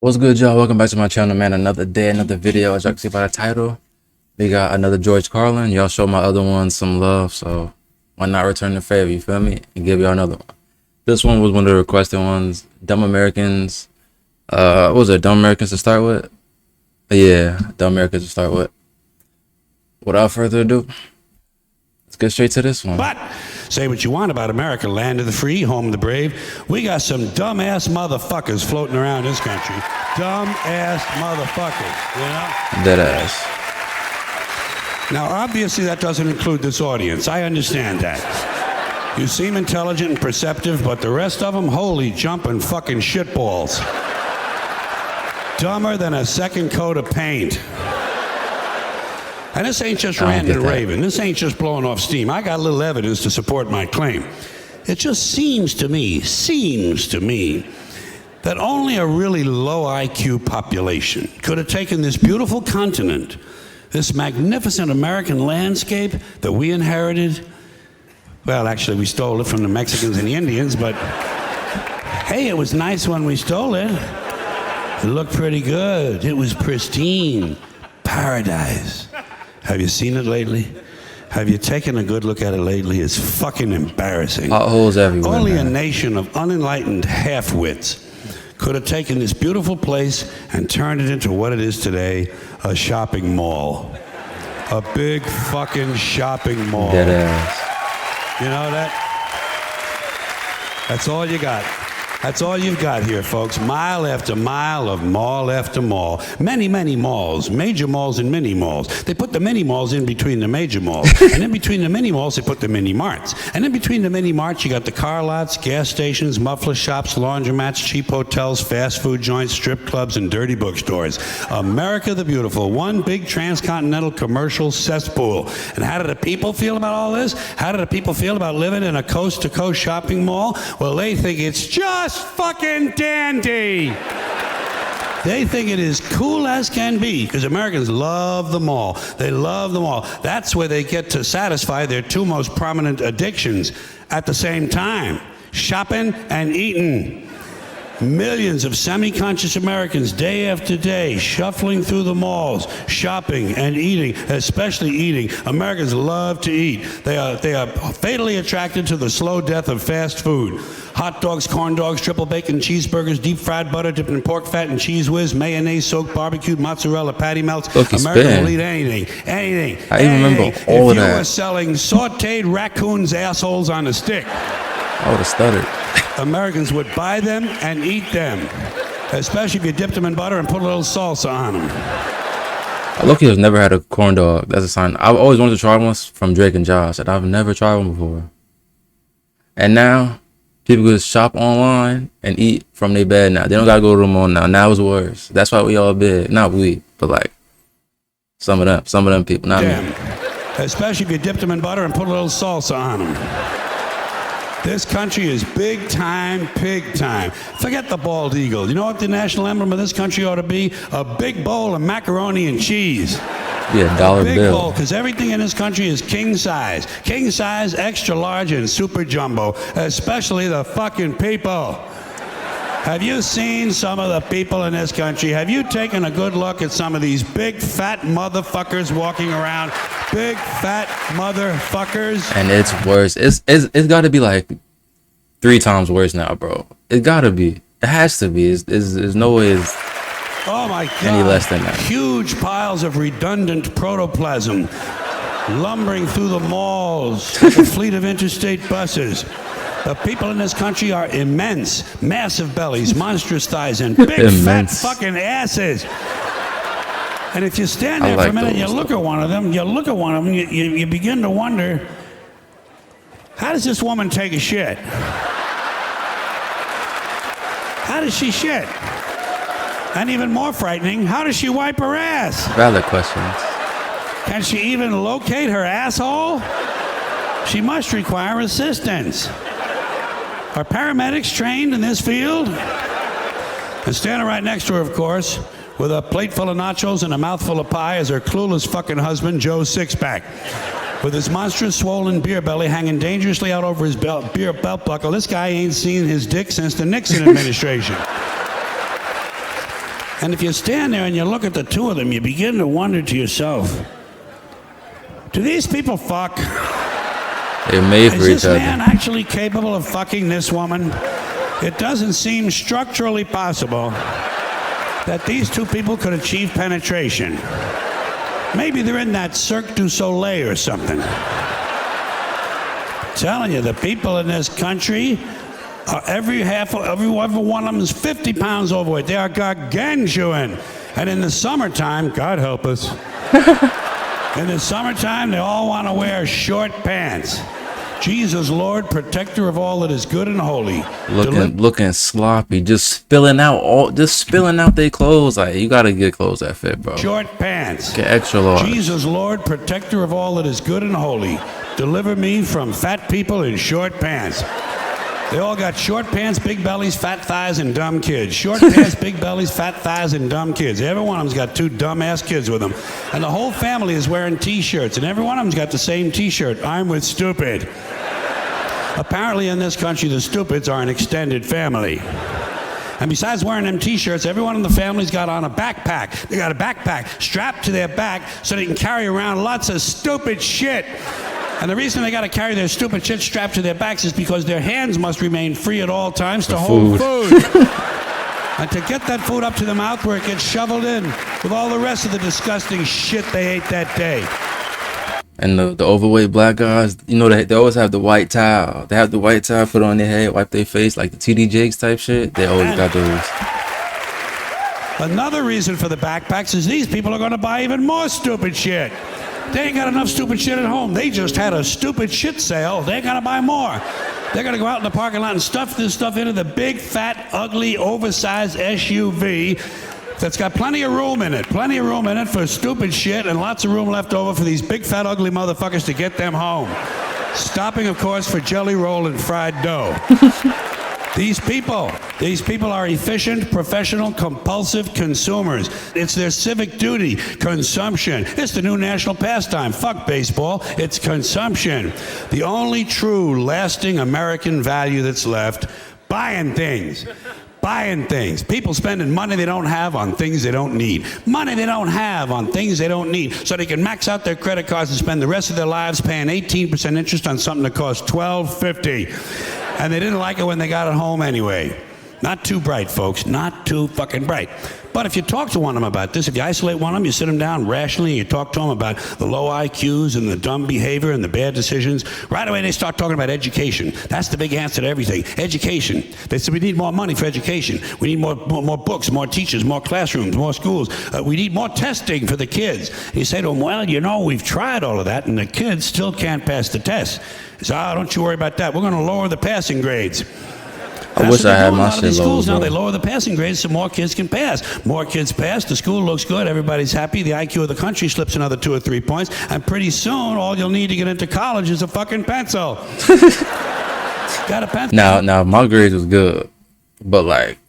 What's good, y'all? Welcome back to my channel, man. Another day, another video. As y'all can see by the title, we got another George Carlin. Y'all show my other ones some love, so why not return the favor, you feel me? And give y'all another one. This one was one of the requested ones. Dumb Americans. What was it? Dumb Americans to start with? Yeah, Dumb Americans to start with. Without further ado, let's get straight to this one. But say what you want about America, land of the free, home of the brave. We got some dumbass motherfuckers floating around this country. Dumbass motherfuckers, you know? Dead ass. Now, obviously, that doesn't include this audience. I understand that. You seem intelligent and perceptive, but the rest of them, holy jumping fucking shitballs. Dumber than a second coat of paint. And this ain't just ranting and raving. This ain't just blowing off steam. I got a little evidence to support my claim. It just seems to me that only a really low IQ population could have taken this beautiful continent, this magnificent American landscape that we inherited. Well, actually, we stole it from the Mexicans and the Indians, but hey, it was nice when we stole it. It looked pretty good. It was pristine. Paradise. Have you seen it lately? Have you taken a good look at it lately? It's fucking embarrassing. Potholes everywhere. Only a nation of unenlightened half-wits could have taken this beautiful place and turned it into what it is today, a shopping mall. A big fucking shopping mall. Dead ass. You know that? That's all you got. That's all you've got here, folks. Mile after mile of mall after mall. Many, many malls. Major malls and mini malls. They put the mini malls in between the major malls. And in between the mini malls, they put the mini marts. And in between the mini marts, you got the car lots, gas stations, muffler shops, laundromats, cheap hotels, fast food joints, strip clubs, and dirty bookstores. America the Beautiful. One big transcontinental commercial cesspool. And how do the people feel about all this? How do the people feel about living in a coast-to-coast shopping mall? Well, they think it's just fucking dandy. They think it is cool as can be because Americans love the mall. They love the mall. That's where they get to satisfy their two most prominent addictions at the same time: shopping and eating. Millions of semi-conscious Americans, day after day, shuffling through the malls, shopping and eating, especially eating. Americans love to eat. They are fatally attracted to the slow death of fast food. Hot dogs, corn dogs, triple bacon cheeseburgers, deep fried butter dipped in pork fat and cheese whiz, mayonnaise soaked barbecued mozzarella patty melts. Americans will eat anything. I even remember all of that. If you were selling sauteed raccoons' assholes on a stick, I would have stuttered. Americans would buy them and eat them, especially if you dipped them in butter and put a little salsa on them. Loki has never had a corn dog. That's a sign. I've always wanted to try one from Drake and Josh, and I've never tried one before. And now, people just shop online and eat from their bed now. They don't gotta go to the mall now. Now it's worse. That's why we all big. Not we, but like some of them people. Not me. Especially if you dipped them in butter and put a little salsa on them. This country is big time, pig time. Forget the bald eagle. You know what the national emblem of this country ought to be? A big bowl of macaroni and cheese. Yeah, dollar bill. Big bowl, because everything in this country is king size. King size, extra large, and super jumbo. Especially the fucking people. Have you seen some of the people in this country? Have you taken a good look at some of these big fat motherfuckers walking around? Big fat motherfuckers. And it's worse. It's got to be like 3 times worse now, bro. It got to be. It has to be. There's no way it's oh my God. Any less than that. Huge piles of redundant protoplasm lumbering through the malls like a fleet of interstate buses. The people in this country are immense, massive bellies, monstrous thighs, and big fat fucking asses. And if you stand there for a minute and you look at one of them, you begin to wonder, how does this woman take a shit? How does she shit? And even more frightening, how does she wipe her ass? Valid questions. Can she even locate her asshole? She must require assistance. Are paramedics trained in this field? And standing right next to her, of course, with a plate full of nachos and a mouthful of pie is her clueless fucking husband, Joe Sixpack. With his monstrous swollen beer belly hanging dangerously out over his beer belt buckle, this guy ain't seen his dick since the Nixon administration. And if you stand there and you look at the two of them, you begin to wonder to yourself, do these people fuck? They're made for Is each this other. man actually capable of fucking this woman? It doesn't seem structurally possible that these two people could achieve penetration. Maybe they're in that Cirque du Soleil or something. I'm telling you, the people in this country, every one of them is 50 pounds overweight. They are gargantuan. And in the summertime, God help us, in the summertime, they all want to wear short pants. Jesus, Lord, protector of all that is good and holy. Looking sloppy, just spilling out their clothes. Like, you gotta get clothes that fit, bro. Short pants. Get extra large. Jesus, Lord, protector of all that is good and holy. Deliver me from fat people in short pants. They all got short pants, big bellies, fat thighs, and dumb kids. Short pants, big bellies, fat thighs, and dumb kids. Every one of them's got two dumb-ass kids with them. And the whole family is wearing T-shirts, and every one of them's got the same T-shirt. I'm with stupid. Apparently in this country, the stupids are an extended family. And besides wearing them T-shirts, everyone in the family's got on a backpack. They got a backpack strapped to their back so they can carry around lots of stupid shit. And the reason they got to carry their stupid shit strapped to their backs is because their hands must remain free at all times to hold food. And to get that food up to the mouth where it gets shoveled in with all the rest of the disgusting shit they ate that day. And the overweight black guys, you know, they always have the white towel. They have the white towel put on their head, wipe their face, like the TD Jakes type shit. They always got those. Another reason for the backpacks is these people are going to buy even more stupid shit. They ain't got enough stupid shit at home. They just had a stupid shit sale. They ain't got to buy more. They're going to go out in the parking lot and stuff this stuff into the big, fat, ugly, oversized SUV that's got plenty of room in it. Plenty of room in it for stupid shit and lots of room left over for these big, fat, ugly motherfuckers to get them home. Stopping, of course, for jelly roll and fried dough. These people are efficient, professional, compulsive consumers. It's their civic duty, consumption. It's the new national pastime. Fuck baseball, it's consumption. The only true, lasting American value that's left, buying things. Buying things. People spending money they don't have on things they don't need. Money they don't have on things they don't need. So they can max out their credit cards and spend the rest of their lives paying 18% interest on something that costs $12.50. And they didn't like it when they got it home anyway. Not too bright, folks. Not too fucking bright. But if you talk to one of them about this, if you isolate one of them, you sit them down rationally, and you talk to them about the low IQs and the dumb behavior and the bad decisions, right away they start talking about education. That's the big answer to everything. Education. They said we need more money for education. We need more books, more teachers, more classrooms, more schools. We need more testing for the kids. And you say to them, well, you know, we've tried all of that, and the kids still can't pass the test. They say, oh, don't you worry about that. We're going to lower the passing grades. I wish I had my shit low. Now they lower the passing grades so more kids can pass. More kids pass, the school looks good, everybody's happy, the IQ of the country slips another 2 or 3 points, and pretty soon all you'll need to get into college is a fucking pencil. Got a pencil. Now my grades was good, but like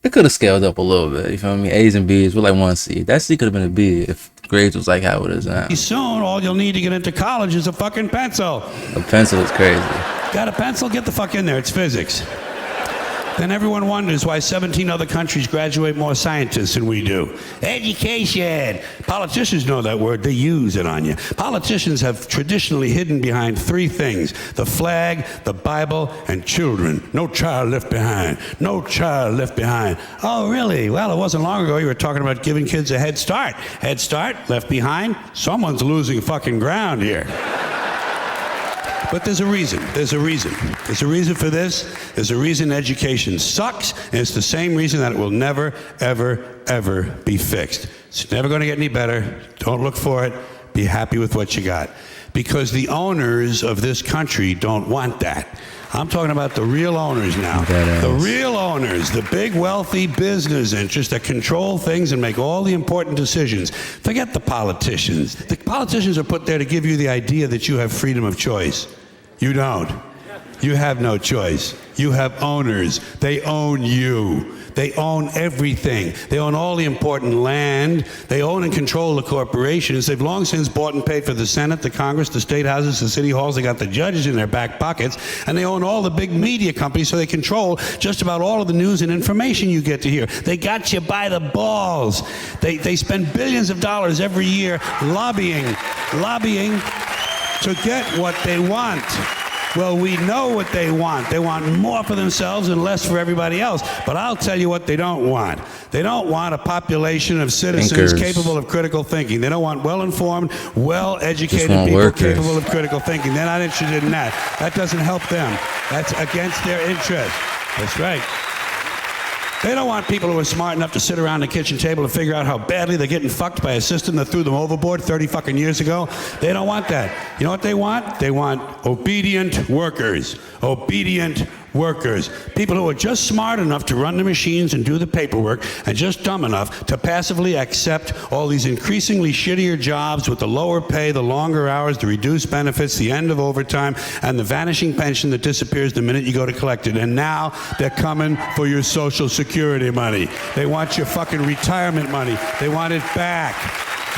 it could have scaled up a little bit. You feel me? A's and B's were like 1 C. That C could have been a B if grades was like how it is now. Soon all you'll need to get into college is a fucking pencil. A pencil is crazy. Got a pencil? Get the fuck in there. It's physics. Then everyone wonders why 17 other countries graduate more scientists than we do. Education. Politicians know that word. They use it on you. Politicians have traditionally hidden behind 3 things: the flag, the Bible, and children. No child left behind. No child left behind. Oh, really? Well, it wasn't long ago you were talking about giving kids a head start. Head start, left behind. Someone's losing fucking ground here. But there's a reason. There's a reason. There's a reason for this. There's a reason education sucks, and it's the same reason that it will never, ever, ever be fixed. It's never going to get any better. Don't look for it. Be happy with what you got. Because the owners of this country don't want that. I'm talking about the real owners now. The real owners, the big wealthy business interests that control things and make all the important decisions. Forget the politicians. The politicians are put there to give you the idea that you have freedom of choice. You don't. You have no choice. You have owners. They own you. They own everything. They own all the important land. They own and control the corporations. They've long since bought and paid for the Senate, the Congress, the state houses, the city halls. They got the judges in their back pockets. And they own all the big media companies, so they control just about all of the news and information you get to hear. They got you by the balls. They spend billions of dollars every year lobbying to get what they want. Well, we know what they want. They want more for themselves and less for everybody else. But I'll tell you what they don't want. They don't want a population of citizens capable of critical thinking. They don't want well-informed, well-educated people capable of critical thinking. They're not interested in that. That doesn't help them. That's against their interest. That's right. They don't want people who are smart enough to sit around the kitchen table and figure out how badly they're getting fucked by a system that threw them overboard 30 fucking years ago. They don't want that. You know what they want? They want obedient workers. Obedient workers. People who are just smart enough to run the machines and do the paperwork and just dumb enough to passively accept all these increasingly shittier jobs with the lower pay, the longer hours, the reduced benefits, the end of overtime, and the vanishing pension that disappears the minute you go to collect it. And now they're coming for your Social Security money. They want your fucking retirement money. They want it back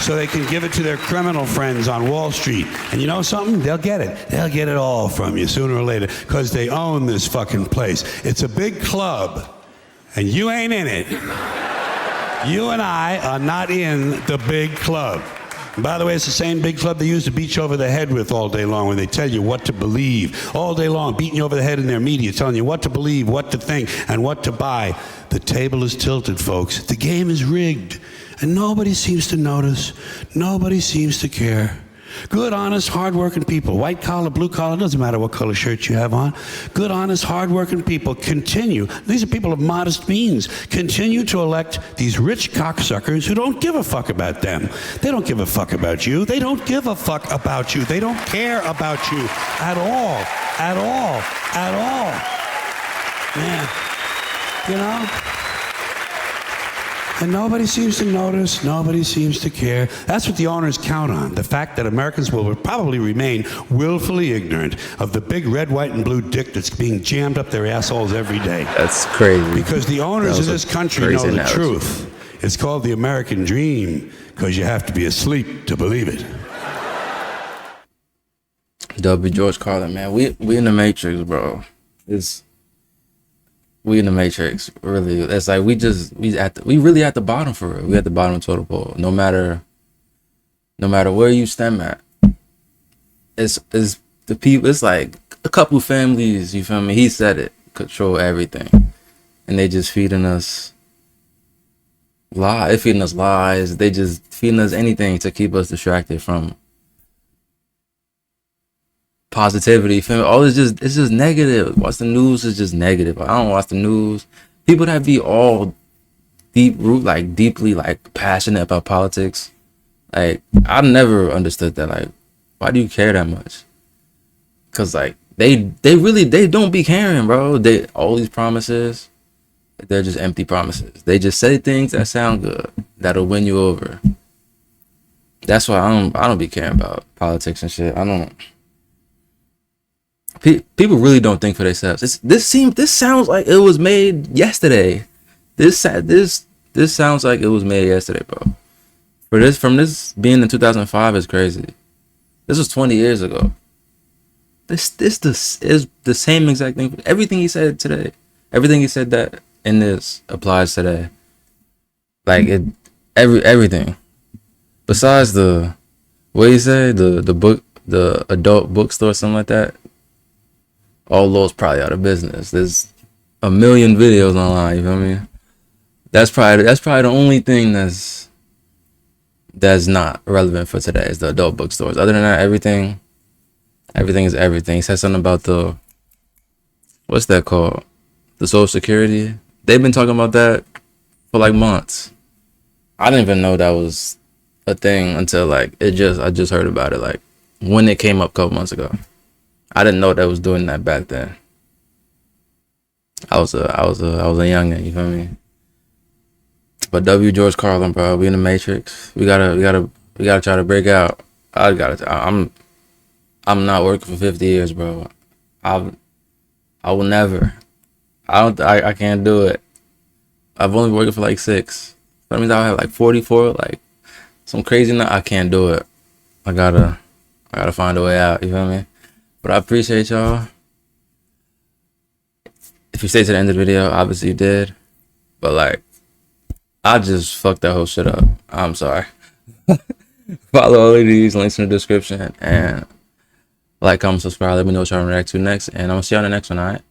so they can give it to their criminal friends on Wall Street. And you know something? They'll get it. They'll get it all from you sooner or later because they own this fucking place. It's a big club, and you ain't in it. You and I are not in the big club. And by the way, it's the same big club they use to beat you over the head with all day long when they tell you what to believe. All day long, beating you over the head in their media, telling you what to believe, what to think, and what to buy. The table is tilted, folks. The game is rigged. And nobody seems to notice. Nobody seems to care. Good, honest, hard-working people, white collar, blue collar, doesn't matter what color shirt you have on. Good, honest, hard-working people continue. These are people of modest means. Continue to elect these rich cocksuckers who don't give a fuck about them. They don't give a fuck about you. They don't give a fuck about you. They don't care about you at all. At all. At all. Man, you know? And nobody seems to notice, nobody seems to care. That's what the owners count on, the fact that Americans will probably remain willfully ignorant of the big red, white, and blue dick that's being jammed up their assholes every day. That's crazy. Because the owners of this country know the truth. It's called the American dream, because you have to be asleep to believe it. W. George Carlin, man, we in the Matrix, bro. We in the Matrix, really. It's like we really at the bottom for real. We at the bottom of the totem pole. No matter where you stem at, it's the people. It's like a couple families. You feel me? He said it. Control everything, and they just feeding us lies. They feeding us lies. They just feeding us anything to keep us distracted from positivity. All it's just negative. Watch the news is just negative. I don't watch the news. People that be all deeply passionate about politics. Like, I've never understood that. Like, why do you care that much? Cause like they don't be caring, bro. All these promises, they're just empty promises. They just say things that sound good, that'll win you over. That's why I don't be caring about politics and shit. I don't. People really don't think for themselves. This sounds like it was made yesterday. This sounds like it was made yesterday, bro. From this being in 2005 is crazy. This was 20 years ago. This is the same exact thing. Everything he said today, everything he said that in this applies today. Like everything. Besides what he said, the adult bookstore, something like that. All those probably out of business. There's a million videos online. You feel me? That's probably the only thing that's not relevant for today is the adult bookstores. Other than that, everything is everything. He said something about what's that called? The Social Security. They've been talking about that for like months. I didn't even know that was a thing until I just heard about it like when it came up a couple months ago. I didn't know that was doing that back then. I was a youngin', you feel me? But W. George Carlin, bro, we in the Matrix. We gotta try to break out. I'm not working for 50 years, bro. I will never. I can't do it. I've only been working for like 6. That means I'll have like 44, like some crazy night. I can't do it. I gotta find a way out. You feel me? But I appreciate y'all. If you stayed to the end of the video, obviously you did. But like, I just fucked that whole shit up. I'm sorry. Follow all of these links in the description and like, comment, subscribe. Let me know what y'all react to next, and I'm gonna see you on the next one. All right.